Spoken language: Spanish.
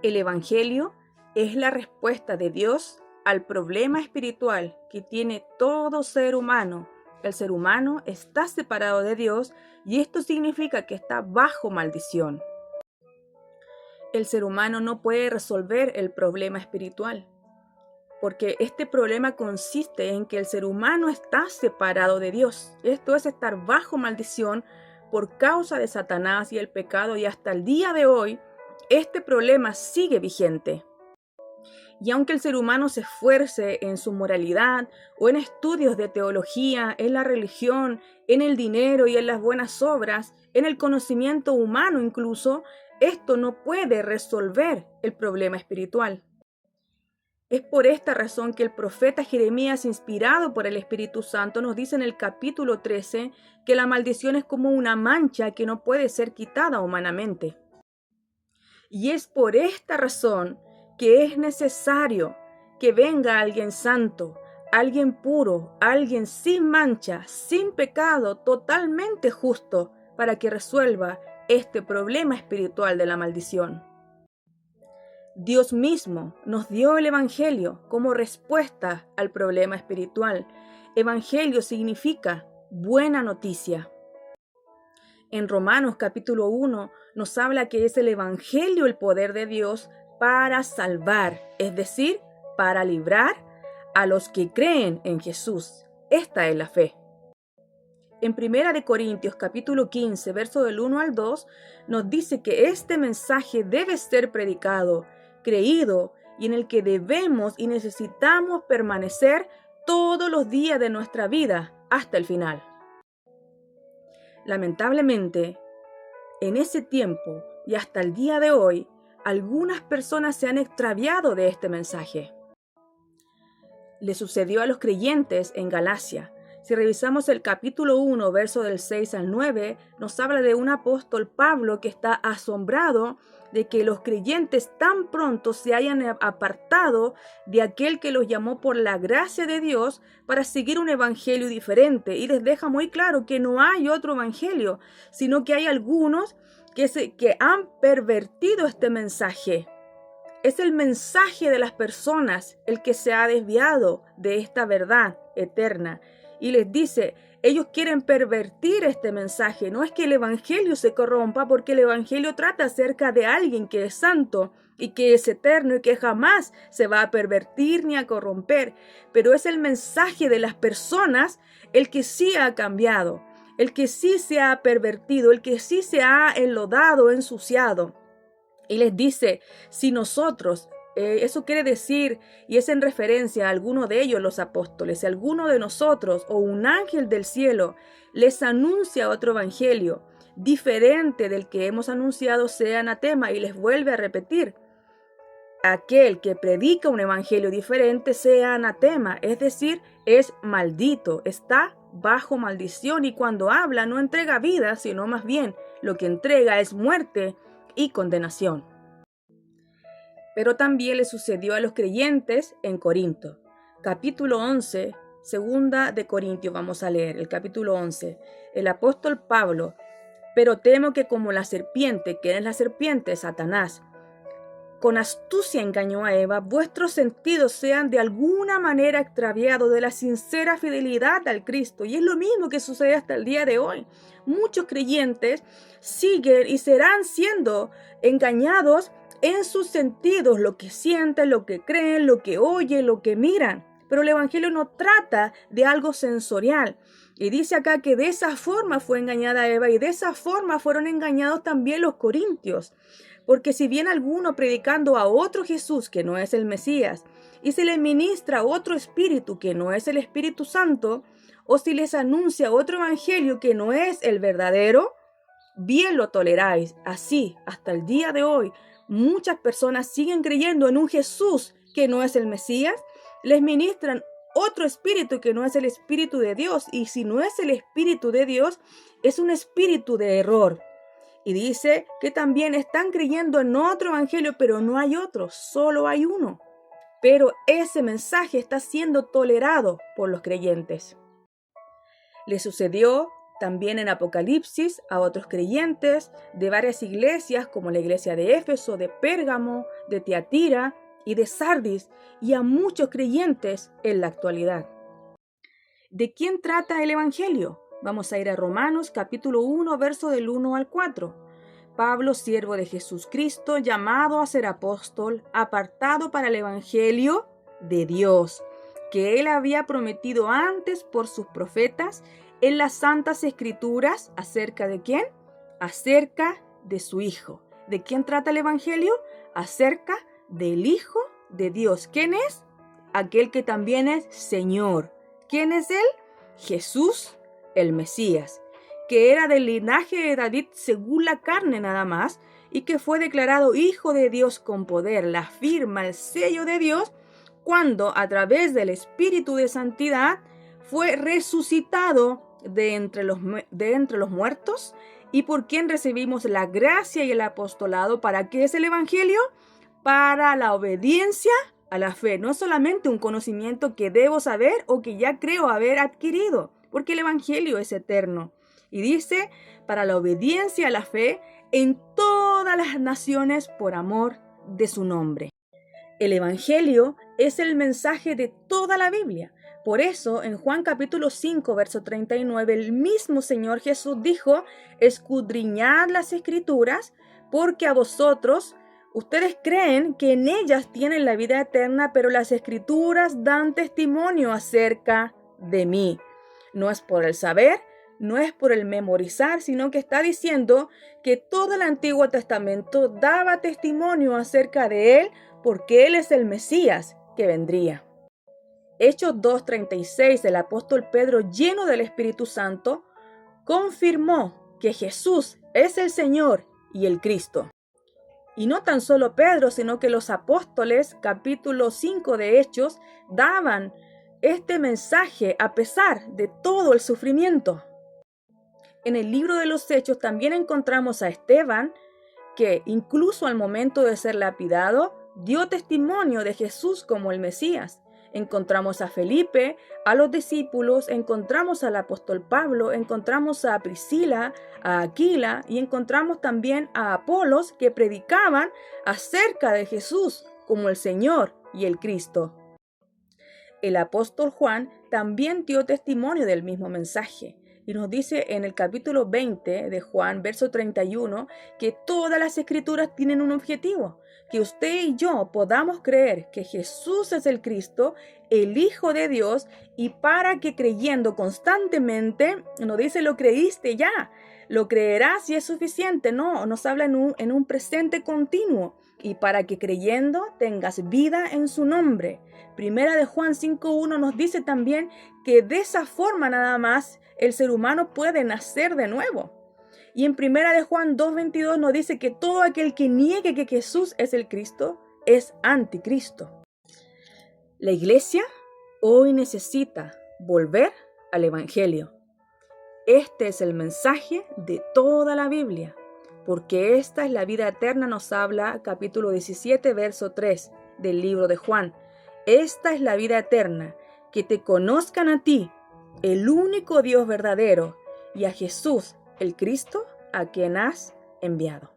El Evangelio es la respuesta de Dios al problema espiritual que tiene todo ser humano. El ser humano está separado de Dios y esto significa que está bajo maldición. El ser humano no puede resolver el problema espiritual, porque este problema consiste en que el ser humano está separado de Dios. Esto es estar bajo maldición por causa de Satanás y el pecado, y hasta el día de hoy este problema sigue vigente. Y aunque el ser humano se esfuerce en su moralidad o en estudios de teología, en la religión, en el dinero y en las buenas obras, en el conocimiento humano incluso, esto no puede resolver el problema espiritual. Es por esta razón que el profeta Jeremías, inspirado por el Espíritu Santo, nos dice en el capítulo 13 que la maldición es como una mancha que no puede ser quitada humanamente. Y es por esta razón que es necesario que venga alguien santo, alguien puro, alguien sin mancha, sin pecado, totalmente justo, para que resuelva este problema espiritual de la maldición. Dios mismo nos dio el Evangelio como respuesta al problema espiritual. Evangelio significa buena noticia. En Romanos capítulo 1 nos habla que es el Evangelio el poder de Dios para salvar, es decir, para librar a los que creen en Jesús. Esta es la fe. En 1 Corintios capítulo 15, verso del 1 al 2, nos dice que este mensaje debe ser predicado, creído y en el que debemos y necesitamos permanecer todos los días de nuestra vida hasta el final. Lamentablemente, en ese tiempo y hasta el día de hoy, algunas personas se han extraviado de este mensaje. Le sucedió a los creyentes en Galacia. Si revisamos el capítulo 1, verso del 6 al 9, nos habla de un apóstol Pablo que está asombrado de que los creyentes tan pronto se hayan apartado de aquel que los llamó por la gracia de Dios para seguir un evangelio diferente. Y les deja muy claro que no hay otro evangelio, sino que hay algunos que han pervertido este mensaje. Es el mensaje de las personas el que se ha desviado de esta verdad eterna. Y les dice, ellos quieren pervertir este mensaje. No es que el evangelio se corrompa, porque el evangelio trata acerca de alguien que es santo y que es eterno y que jamás se va a pervertir ni a corromper. Pero es el mensaje de las personas el que sí ha cambiado, el que sí se ha pervertido, el que sí se ha enlodado, ensuciado. Y les dice, si nosotros, eso quiere decir, y es en referencia a alguno de ellos, los apóstoles, si alguno de nosotros o un ángel del cielo les anuncia otro evangelio diferente del que hemos anunciado, sea anatema. Y les vuelve a repetir, aquel que predica un evangelio diferente sea anatema, es decir, es maldito, está bajo maldición, y cuando habla no entrega vida, sino más bien lo que entrega es muerte y condenación. Pero también le sucedió a los creyentes en Corinto. Capítulo 11, segunda de Corintios, vamos a leer el capítulo 11. El apóstol Pablo, pero temo que como la serpiente, que es la serpiente, Satanás, con astucia engañó a Eva, vuestros sentidos sean de alguna manera extraviados de la sincera fidelidad al Cristo. Y es lo mismo que sucede hasta el día de hoy. Muchos creyentes siguen y serán siendo engañados en sus sentidos, lo que sienten, lo que creen, lo que oyen, lo que miran. Pero el evangelio no trata de algo sensorial. Y dice acá que de esa forma fue engañada Eva y de esa forma fueron engañados también los corintios. Porque si viene alguno predicando a otro Jesús que no es el Mesías, y se les ministra otro espíritu que no es el Espíritu Santo, o si les anuncia otro evangelio que no es el verdadero, bien lo toleráis. Así, hasta el día de hoy, muchas personas siguen creyendo en un Jesús que no es el Mesías, les ministran otro espíritu que no es el Espíritu de Dios, y si no es el Espíritu de Dios, es un espíritu de error. Y dice que también están creyendo en otro evangelio, pero no hay otro, solo hay uno. Pero ese mensaje está siendo tolerado por los creyentes. Le sucedió también en Apocalipsis a otros creyentes de varias iglesias como la iglesia de Éfeso, de Pérgamo, de Tiatira y de Sardis, y a muchos creyentes en la actualidad. ¿De quién trata el Evangelio? Vamos a ir a Romanos capítulo 1, verso del 1 al 4. Pablo, siervo de Jesucristo, llamado a ser apóstol, apartado para el Evangelio de Dios, que él había prometido antes por sus profetas en las Santas Escrituras. ¿Acerca de quién? Acerca de su Hijo. ¿De quién trata el Evangelio? Acerca del Hijo de Dios. ¿Quién es? Aquel que también es Señor. ¿Quién es él? Jesús, el Mesías, que era del linaje de David según la carne nada más, y que fue declarado Hijo de Dios con poder, la firma, el sello de Dios, cuando a través del Espíritu de Santidad fue resucitado de entre los muertos, y por quien recibimos la gracia y el apostolado. ¿Para qué es el Evangelio? Para la obediencia a la fe. No es solamente un conocimiento que debo saber o que ya creo haber adquirido, porque el Evangelio es eterno. Y dice, para la obediencia a la fe en todas las naciones por amor de su nombre. El Evangelio es el mensaje de toda la Biblia. Por eso, en Juan capítulo 5, verso 39, el mismo Señor Jesús dijo, escudriñad las Escrituras, porque a vosotros, ustedes creen que en ellas tienen la vida eterna, pero las Escrituras dan testimonio acerca de mí. No es por el saber, no es por el memorizar, sino que está diciendo que todo el Antiguo Testamento daba testimonio acerca de él, porque él es el Mesías que vendría. Hechos 2:36, el apóstol Pedro, lleno del Espíritu Santo, confirmó que Jesús es el Señor y el Cristo. Y no tan solo Pedro, sino que los apóstoles, capítulo 5 de Hechos, daban este mensaje a pesar de todo el sufrimiento. En el libro de los Hechos también encontramos a Esteban, que incluso al momento de ser lapidado, dio testimonio de Jesús como el Mesías. Encontramos a Felipe, a los discípulos, encontramos al apóstol Pablo, encontramos a Priscila, a Aquila y encontramos también a Apolos, que predicaban acerca de Jesús como el Señor y el Cristo. El apóstol Juan también dio testimonio del mismo mensaje. Y nos dice en el capítulo 20 de Juan, verso 31, que todas las escrituras tienen un objetivo, que usted y yo podamos creer que Jesús es el Cristo, el Hijo de Dios, y para que creyendo constantemente, no dice lo creíste ya, lo creerás y es suficiente, no, nos habla en un presente continuo, y para que creyendo tengas vida en su nombre. Primera de Juan 5:1 nos dice también que de esa forma nada más el ser humano puede nacer de nuevo. Y en Primera de Juan 2:22 nos dice que todo aquel que niegue que Jesús es el Cristo es anticristo. La iglesia hoy necesita volver al Evangelio. Este es el mensaje de toda la Biblia, porque esta es la vida eterna, nos habla capítulo 17, verso 3 del libro de Juan. Esta es la vida eterna, que te conozcan a ti, el único Dios verdadero, y a Jesús, el Cristo, a quien has enviado.